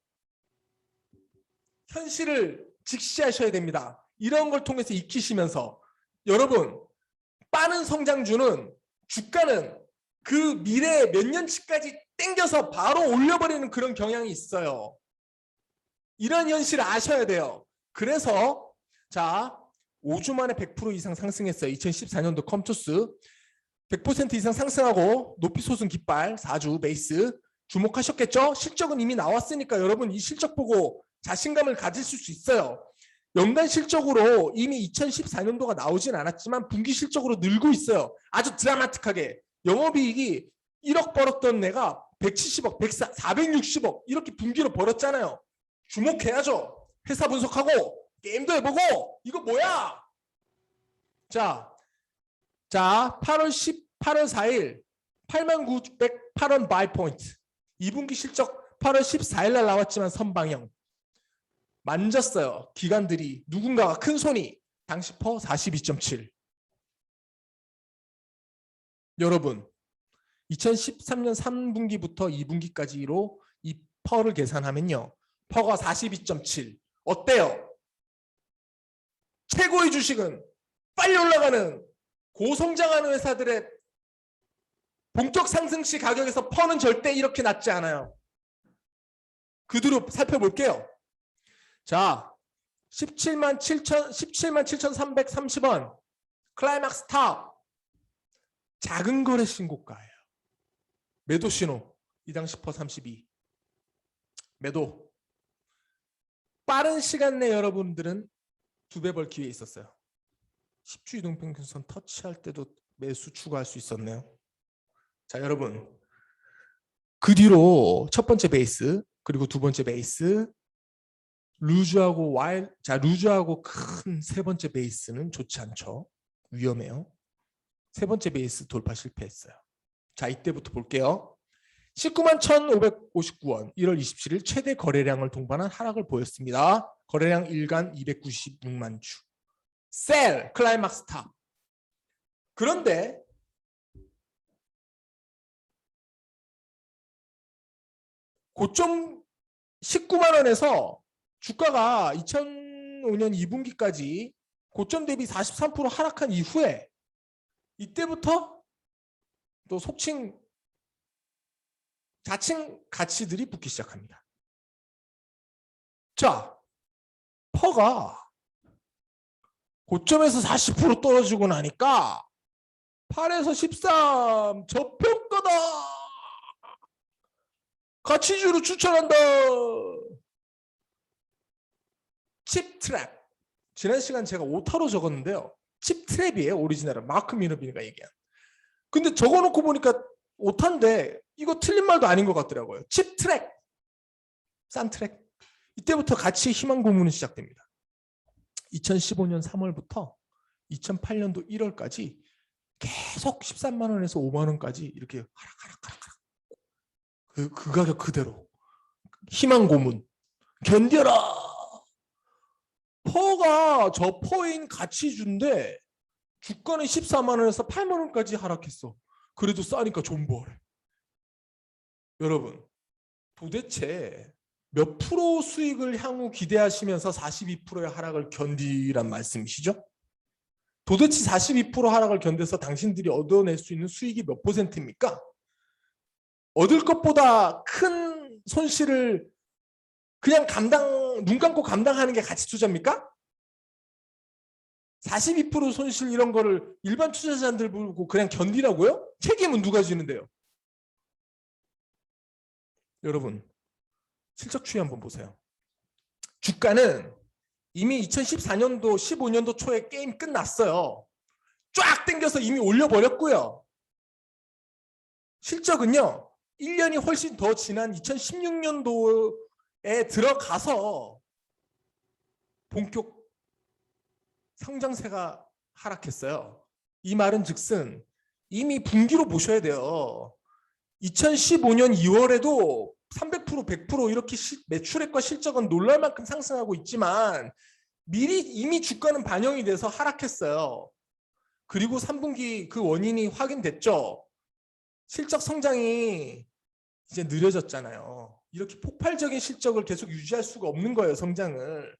현실을 직시하셔야 됩니다. 이런 걸 통해서 익히시면서 여러분 빠른 성장주는 주가는 그 미래 몇 년치까지 땡겨서 바로 올려버리는 그런 경향이 있어요. 이런 현실을 아셔야 돼요. 그래서 5주 만에 100% 이상 상승했어요. 2014년도 컴투스 100% 이상 상승하고 높이 솟은 깃발 4주 베이스 주목하셨겠죠? 실적은 이미 나왔으니까 여러분 이 실적 보고 자신감을 가지실 수 있어요. 연간 실적으로 이미 2014년도가 나오진 않았지만 분기 실적으로 늘고 있어요. 아주 드라마틱하게. 영업이익이 1억 벌었던 내가 170억, 460억 이렇게 분기로 벌었잖아요. 주목해야죠. 회사 분석하고 게임도 해보고 이거 뭐야? 자 8월 4일 89,908원 바이 포인트. 2분기 실적 8월 14일 날 나왔지만 선방형. 만졌어요. 기관들이 누군가가 큰 손이. 당시 퍼 42.7. 여러분 2013년 3분기부터 2분기까지로 이 퍼를 계산하면요. 퍼가 42.7. 어때요? 최고의 주식은 빨리 올라가는 고성장하는 회사들의 본격 상승 시 가격에서 퍼는 절대 이렇게 낮지 않아요. 그대로 살펴볼게요. 자, 177,330원 클라이막스 탑. 작은 거래 신고가예요. 매도 신호. 이 당시 퍼 32. 매도. 빠른 시간 내 여러분들은 2배 벌 기회 있었어요. 10주 이동평균선 터치할 때도 매수 추가할 수 있었네요. 자, 여러분 그 뒤로 첫 번째 베이스 그리고 두 번째 베이스 루즈하고 루즈하고 큰 세 번째 베이스는 좋지 않죠. 위험해요. 세 번째 베이스 돌파 실패했어요. 자, 이때부터 볼게요. 191,559원 1월 27일 최대 거래량을 동반한 하락을 보였습니다. 거래량 일간 296만 주. 셀 클라이막스 탑. 그런데 고점 19만 원에서 주가가 2005년 2분기까지 고점 대비 43% 하락한 이후에 이때부터 또 속칭 자칭 가치들이 붙기 시작합니다. 자, 퍼가 고점에서 40% 떨어지고 나니까 8에서 13 저평가다. 가치주로 추천한다. 칩트랩. 지난 시간 제가 오타로 적었는데요. 칩트랩이에요. 오리지널은 마크 미너비가 얘기한. 근데 적어놓고 보니까 오타인데 이거 틀린 말도 아닌 것 같더라고요. 칩트랙. 싼 트랙. 이때부터 가치의 희망 고문이 시작됩니다. 2015년 3월부터 2008년도 1월까지 계속 13만 원에서 5만 원까지 이렇게 하락. 그 가격 그대로. 희망 고문. 견뎌라. 퍼가 저 퍼인 가치주인데 주가는 14만 원에서 8만 원까지 하락했어. 그래도 싸니까 존버래. 여러분, 도대체 몇 프로 수익을 향후 기대하시면서 42%의 하락을 견디란 말씀이시죠? 도대체 42% 하락을 견뎌서 당신들이 얻어낼 수 있는 수익이 몇 %입니까? 얻을 것보다 큰 손실을 그냥 눈 감고 감당하는 게 가치 투자입니까? 42% 손실 이런 거를 일반 투자자들 보고 그냥 견디라고요? 책임은 누가 지는데요? 여러분, 실적 추이 한번 보세요. 주가는 이미 2014년도 15년도 초에 게임 끝났어요. 쫙 당겨서 이미 올려버렸고요. 실적은요, 1년이 훨씬 더 지난 2016년도에 들어가서 본격 성장세가 하락했어요. 이 말은 즉슨 이미 분기로 보셔야 돼요. 2015년 2월에도 300%, 100% 이렇게 매출액과 실적은 놀랄 만큼 상승하고 있지만 이미 주가는 반영이 돼서 하락했어요. 그리고 3분기 그 원인이 확인됐죠. 실적 성장이 이제 느려졌잖아요. 이렇게 폭발적인 실적을 계속 유지할 수가 없는 거예요, 성장을.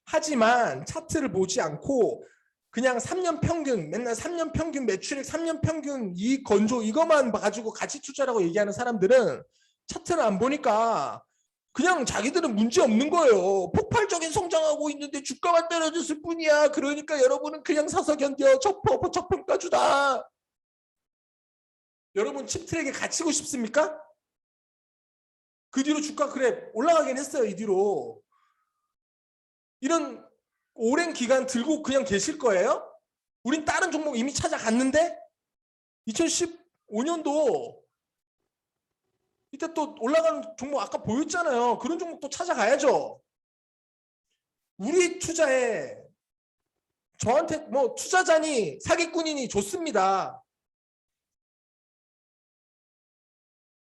하지만 차트를 보지 않고 그냥 3년 평균, 맨날 3년 평균 매출액, 3년 평균 이익 건조 이것만 가지고 가치 투자라고 얘기하는 사람들은 차트를 안 보니까 그냥 자기들은 문제 없는 거예요. 폭발적인 성장하고 있는데 주가만 떨어졌을 뿐이야. 그러니까 여러분은 그냥 사서 견뎌. 저평가주다. 여러분 칩트랙에 갇히고 싶습니까? 그 뒤로 주가 그래 올라가긴 했어요. 이 뒤로. 이런 오랜 기간 들고 그냥 계실 거예요? 우린 다른 종목 이미 찾아갔는데 2015년도 이때 또 올라가는 종목 아까 보였잖아요. 그런 종목 또 찾아가야죠. 우리 투자에 저한테 뭐 투자자니 사기꾼이니 좋습니다.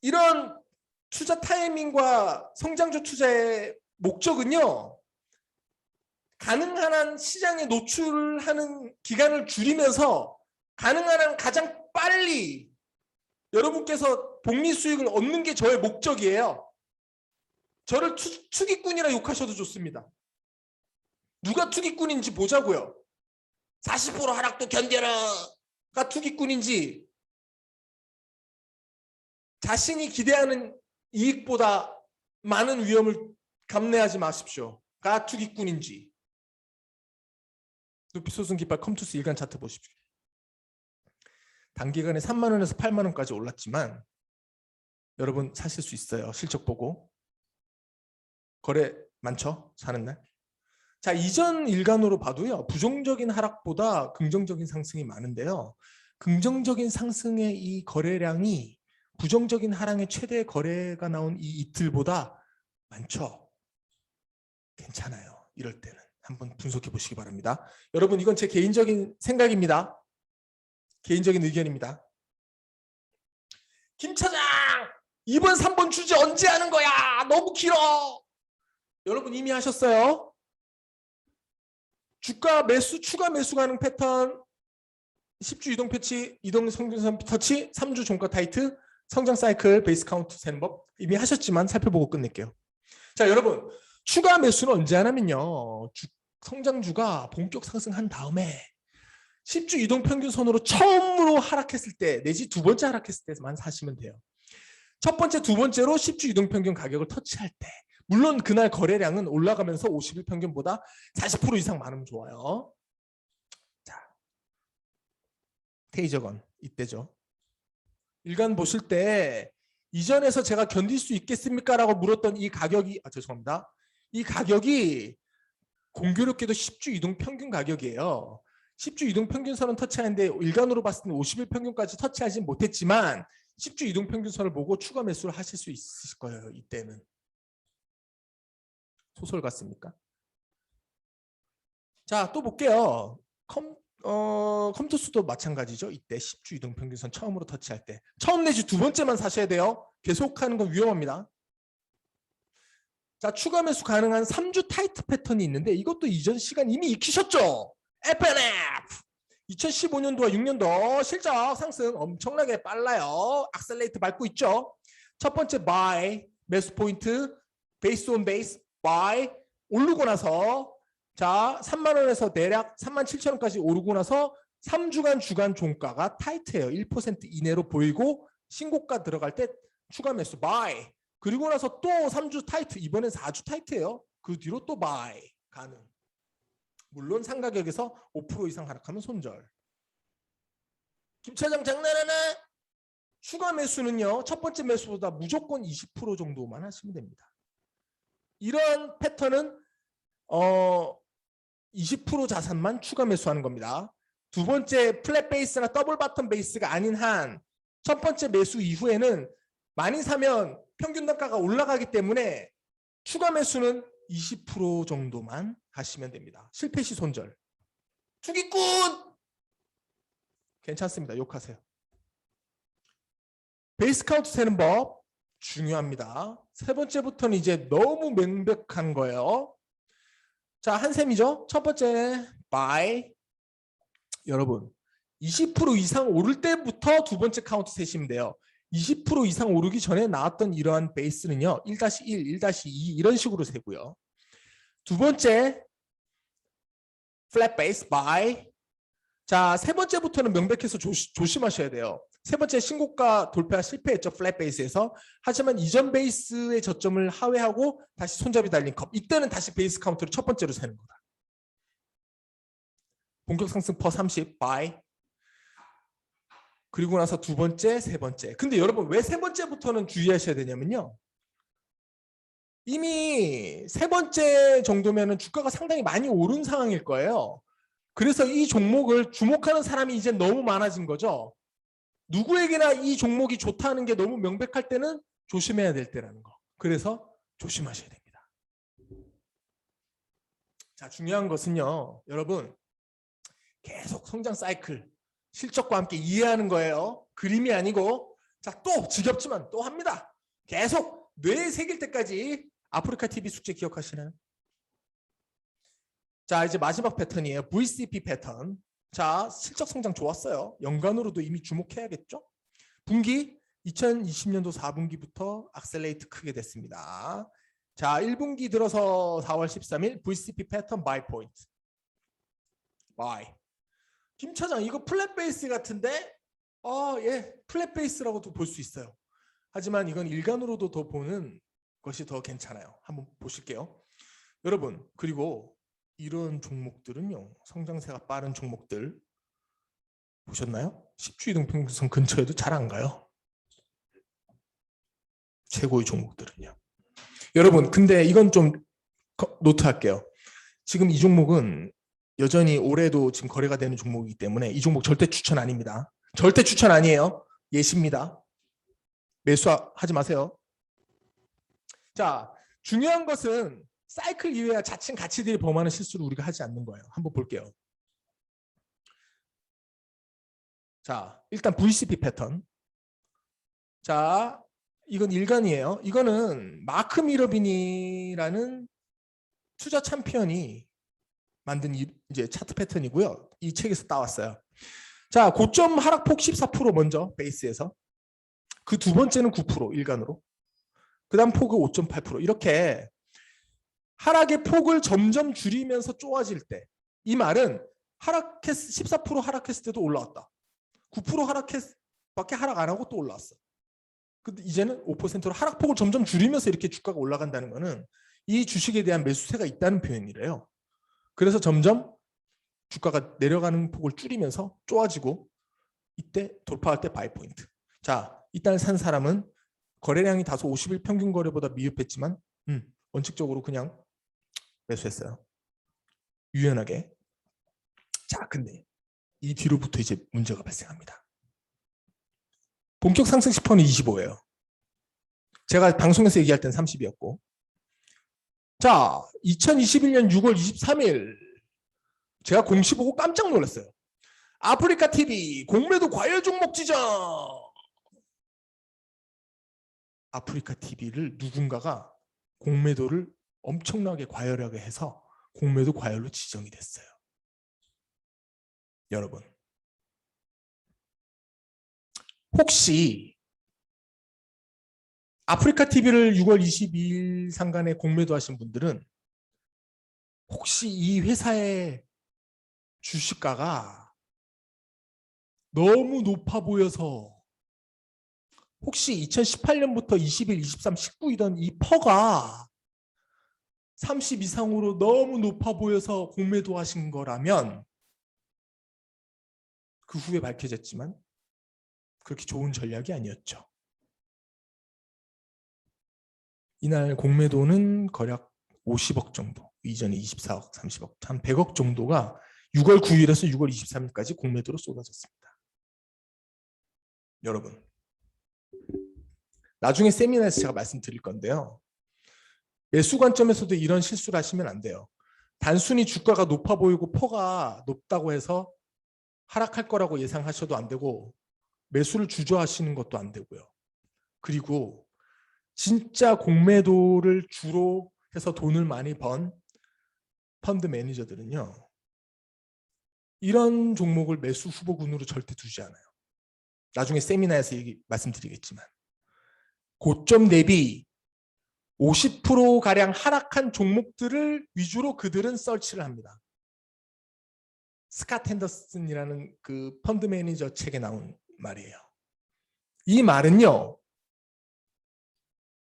이런 투자 타이밍과 성장주 투자의 목적은요. 가능한 한 시장에 노출하는 기간을 줄이면서 가능한 한 가장 빨리 여러분께서 복리 수익을 얻는 게 저의 목적이에요. 저를 투기꾼이라 욕하셔도 좋습니다. 누가 투기꾼인지 보자고요. 40% 하락도 견뎌라가 투기꾼인지 자신이 기대하는 이익보다 많은 위험을 감내하지 마십시오가 투기꾼인지. 눈빛솟은 깃발 컴투스 일간 차트 보십시오. 단기간에 3만 원에서 8만 원까지 올랐지만 여러분 사실 수 있어요. 실적 보고. 거래 많죠? 사는 날. 자, 이전 일간으로 봐도요. 부정적인 하락보다 긍정적인 상승이 많은데요. 긍정적인 상승의 이 거래량이 부정적인 하락의 최대 거래가 나온 이 이틀보다 많죠? 괜찮아요. 이럴 때는. 한번 분석해 보시기 바랍니다. 여러분 이건 제 개인적인 생각입니다. 개인적인 의견입니다. 김 차장 2번 3번 주제 언제 하는 거야? 너무 길어. 여러분 이미 하셨어요. 주가 매수 추가 매수 가능 패턴 10주 이동 패치 이동 성장선 터치 3주 종가 타이트 성장 사이클 베이스 카운트 세는 법 이미 하셨지만 살펴보고 끝낼게요. 자 여러분 추가 매수는 언제 하냐면요. 성장주가 본격 상승한 다음에 10주 이동 평균선으로 처음으로 하락했을 때 내지 두 번째 하락했을 때만 사시면 돼요. 첫 번째, 두 번째로 10주 이동 평균 가격을 터치할 때 물론 그날 거래량은 올라가면서 50일 평균보다 40% 이상 많으면 좋아요. 자, 테이저건 이때죠. 일간 보실 때 이전에서 제가 견딜 수 있겠습니까? 라고 물었던 이 가격이 죄송합니다. 이 가격이 공교롭게도 10주 이동 평균 가격이에요. 10주 이동 평균선은 터치하는데 일간으로 봤을 때 50일 평균까지 터치하지 못했지만 10주 이동 평균선을 보고 추가 매수를 하실 수 있으실 거예요. 이때는. 소설 같습니까? 자, 또 볼게요. 컴투스도 마찬가지죠. 이때 10주 이동평균선 처음으로 터치할 때 처음 내지 두 번째만 사셔야 돼요. 계속하는 건 위험합니다. 자, 추가 매수 가능한 3주 타이트 패턴이 있는데 이것도 이전 시간 이미 익히셨죠. FNF 2015년도와 6년도 실적 상승 엄청나게 빨라요. 악셀레이트 밟고 있죠. 첫 번째 buy 매수 포인트 베이스 온 베이스 buy 오르고 나서 자 3만 원에서 대략 37,000원까지 오르고 나서 3주간 주간 종가가 타이트해요. 1% 이내로 보이고 신고가 들어갈 때 추가 매수 buy 그리고 나서 또 3주 타이트 이번엔 4주 타이트해요. 그 뒤로 또 buy 가능. 물론 상가격에서 5% 이상 하락하면 손절. 김 차장 장난하나? 추가 매수는요. 첫 번째 매수보다 무조건 20% 정도만 하시면 됩니다. 이런 패턴은 20% 자산만 추가 매수하는 겁니다. 두 번째 플랫 베이스나 더블 바텀 베이스가 아닌 한 첫 번째 매수 이후에는 많이 사면 평균 단가가 올라가기 때문에 추가 매수는 20% 정도만 하시면 됩니다. 실패 시 손절. 투기꾼! 괜찮습니다. 욕하세요. 베이스 카운트 세는 법 중요합니다. 세 번째부터는 이제 너무 명백한 거예요. 자, 한 셈이죠. 첫 번째 buy. 여러분 20% 이상 오를 때부터 두 번째 카운트 세시면 돼요. 20% 이상 오르기 전에 나왔던 이러한 베이스는요. 1-1, 1-2 이런 식으로 세고요. 두 번째 플랫 베이스 buy. 자, 세 번째부터는 명백해서 조심하셔야 돼요. 세 번째 신고가 돌파 실패했죠. 플랫 베이스에서. 하지만 이전 베이스의 저점을 하회하고 다시 손잡이 달린 컵. 이때는 다시 베이스 카운트를 첫 번째로 세는 거다. 본격 상승 퍼 30 buy. 그리고 나서 두 번째, 세 번째. 근데 여러분 왜 세 번째부터는 주의하셔야 되냐면요. 이미 세 번째 정도면은 주가가 상당히 많이 오른 상황일 거예요. 그래서 이 종목을 주목하는 사람이 이제 너무 많아진 거죠. 누구에게나 이 종목이 좋다는 게 너무 명백할 때는 조심해야 될 때라는 거. 그래서 조심하셔야 됩니다. 자, 중요한 것은요. 여러분 계속 성장 사이클 실적과 함께 이해하는 거예요. 그림이 아니고. 자, 또 지겹지만 또 합니다. 계속 뇌에 새길 때까지. 아프리카 TV 숙제 기억하시나요? 자, 이제 마지막 패턴이에요. VCP 패턴. 자, 실적 성장 좋았어요. 연간으로도 이미 주목해야겠죠? 분기 2020년도 4분기부터 악셀레이트 크게 됐습니다. 자, 1분기 들어서 4월 13일 VCP 패턴 바이 포인트. 바이. 김 차장 이거 플랫 베이스 같은데? 예, 플랫 베이스라고도 볼 수 있어요. 하지만 이건 일간으로도 더 보는 것이 더 괜찮아요. 한번 보실게요. 여러분, 그리고 이런 종목들은요. 성장세가 빠른 종목들 보셨나요? 10주 이동평균선 근처에도 잘 안 가요. 최고의 종목들은요. 여러분, 근데 이건 좀 노트할게요. 지금 이 종목은 여전히 올해도 지금 거래가 되는 종목이기 때문에 이 종목 절대 추천 아닙니다. 절대 추천 아니에요. 예시입니다. 매수하지 마세요. 자, 중요한 것은 사이클 이외와 자칭 가치들이 범하는 실수를 우리가 하지 않는 거예요. 한번 볼게요. 자, 일단 VCP 패턴. 자, 이건 일간이에요. 이거는 마크 미러빈이라는 투자 챔피언이 만든 이제 차트 패턴이고요. 이 책에서 따왔어요. 자, 고점 하락폭 14% 먼저 베이스에서. 그 두 번째는 9% 일간으로. 그 다음 폭은 5.8% 이렇게 하락의 폭을 점점 줄이면서 좁아질 때 이 말은 14% 하락했을 때도 올라왔다. 9% 밖에 하락 안 하고 또 올라왔어. 근데 이제는 5%로 하락폭을 점점 줄이면서 이렇게 주가가 올라간다는 거는 이 주식에 대한 매수세가 있다는 표현이래요. 그래서 점점 주가가 내려가는 폭을 줄이면서 좁아지고 이때 돌파할 때 바이 포인트. 자, 이날 산 사람은 거래량이 다소 50일 평균 거래보다 미흡했지만 원칙적으로 그냥 매수했어요. 유연하게. 자, 근데 이 뒤로부터 이제 문제가 발생합니다. 본격 상승 10%는 25예요. 제가 방송에서 얘기할 땐 30이었고. 자, 2021년 6월 23일 제가 공시 보고 깜짝 놀랐어요. 아프리카 TV 공매도 과열 종목 지정. 아프리카 TV를 누군가가 공매도를 엄청나게 과열하게 해서 공매도 과열로 지정이 됐어요. 여러분, 혹시 아프리카 TV를 6월 22일 상간에 공매도 하신 분들은 혹시 이 회사의 주식가가 너무 높아 보여서 혹시 2018년부터 21, 23, 19이던 이 퍼가 30 이상으로 너무 높아 보여서 공매도 하신 거라면 그 후에 밝혀졌지만 그렇게 좋은 전략이 아니었죠. 이날 공매도는 거략 50억 정도, 이전에 24억, 30억, 한 100억 정도가 6월 9일에서 6월 23일까지 공매도로 쏟아졌습니다. 여러분, 나중에 세미나에서 제가 말씀드릴 건데요. 매수 관점에서도 이런 실수를 하시면 안 돼요. 단순히 주가가 높아 보이고 퍼가 높다고 해서 하락할 거라고 예상하셔도 안 되고 매수를 주저하시는 것도 안 되고요. 그리고 진짜 공매도를 주로 해서 돈을 많이 번 펀드 매니저들은요. 이런 종목을 매수 후보군으로 절대 두지 않아요. 나중에 세미나에서 말씀드리겠지만 고점 대비 50%가량 하락한 종목들을 위주로 그들은 서치를 합니다. 스캇 핸더슨이라는 그 펀드 매니저 책에 나온 말이에요. 이 말은요.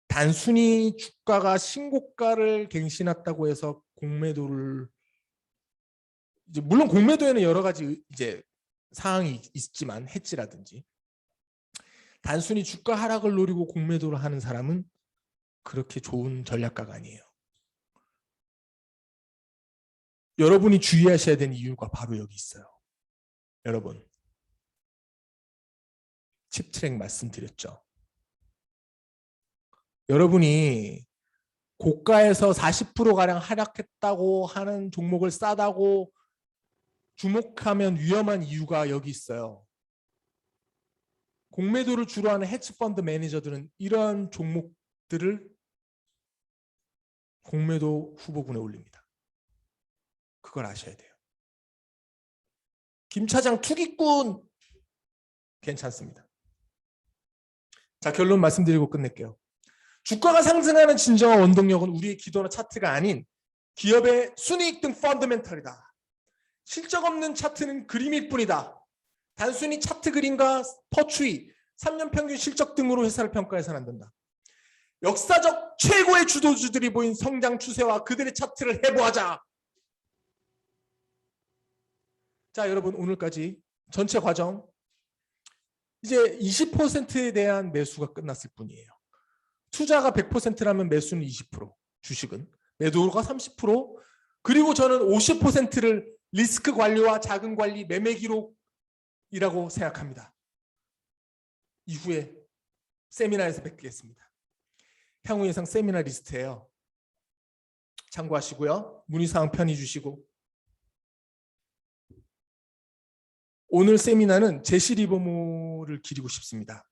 단순히 주가가 신고가를 갱신했다고 해서 공매도를 이제 물론 공매도에는 여러 가지 이제 사항이 있지만 해지라든지 단순히 주가 하락을 노리고 공매도를 하는 사람은 그렇게 좋은 전략가가 아니에요. 여러분이 주의하셔야 되는 이유가 바로 여기 있어요. 여러분, 칩트랙 말씀드렸죠. 여러분이 고가에서 40%가량 하락했다고 하는 종목을 싸다고 주목하면 위험한 이유가 여기 있어요. 공매도를 주로 하는 헤지펀드 매니저들은 이런 종목들을 공매도 후보군에 올립니다. 그걸 아셔야 돼요. 김 차장 투기꾼 괜찮습니다. 자, 결론 말씀드리고 끝낼게요. 주가가 상승하는 진정한 원동력은 우리의 기도나 차트가 아닌 기업의 순이익 등 펀더멘털이다. 실적 없는 차트는 그림일 뿐이다. 단순히 차트 그림과 퍼추이, 3년 평균 실적 등으로 회사를 평가해서는 안 된다. 역사적 최고의 주도주들이 보인 성장 추세와 그들의 차트를 해부하자. 자, 여러분 오늘까지 전체 과정 이제 20%에 대한 매수가 끝났을 뿐이에요. 투자가 100%라면 매수는 20%, 주식은 매도가 30%, 그리고 저는 50%를 리스크 관리와 자금 관리, 매매 기록이라고 생각합니다. 이후에 세미나에서 뵙겠습니다. 향후 예상 세미나 리스트예요. 참고하시고요. 문의사항 편히 주시고. 오늘 세미나는 제시 리버모어를 기리고 싶습니다.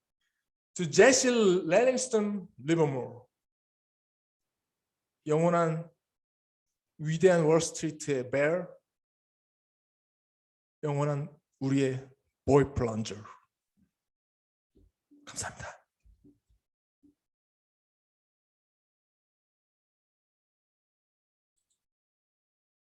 To 제시 레링스턴 리버모어. 영원한 위대한 월스트리트의 베어, 영원한 우리의 보이 플런저. 감사합니다.